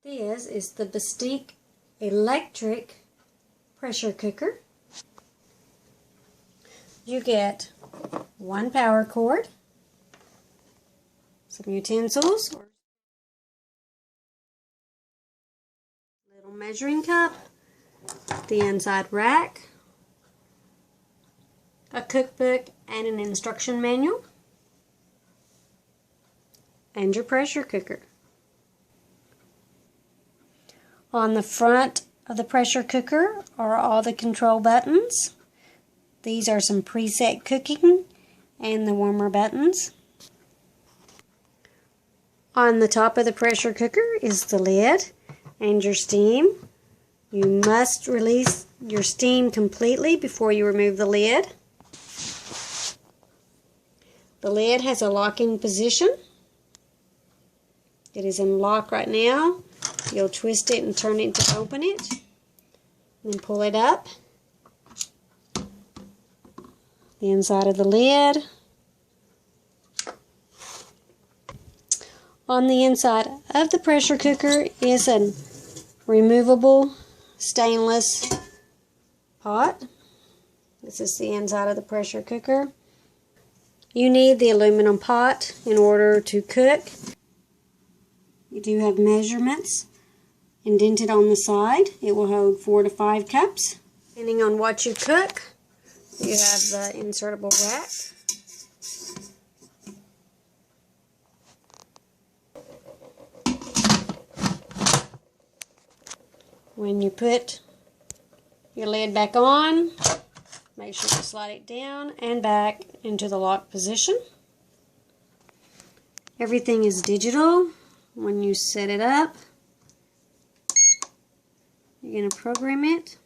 This is the Bestek electric pressure cooker. You get one power cord, some utensils, little measuring cup, the inside rack, a cookbook and an instruction manual, and your pressure cooker. On the front of the pressure cooker are all the control buttons. These are some preset cooking and the warmer buttons. On the top of the pressure cooker is the lid and your steam. You must release your steam completely before you remove the lid. The lid has a locking position. It is in lock right now. You'll twist it and turn it to open it. Then pull it up. The inside of the lid. On the inside of the pressure cooker is a removable stainless pot. This is the inside of the pressure cooker. You need the aluminum pot in order to cook. You do have measurements indented on the side. It will hold 4 to 5 cups. Depending on what you cook, you have the insertable rack. When you put your lid back on, make sure to slide it down and back into the lock position. Everything is digital. When you set it up, you're going to program it.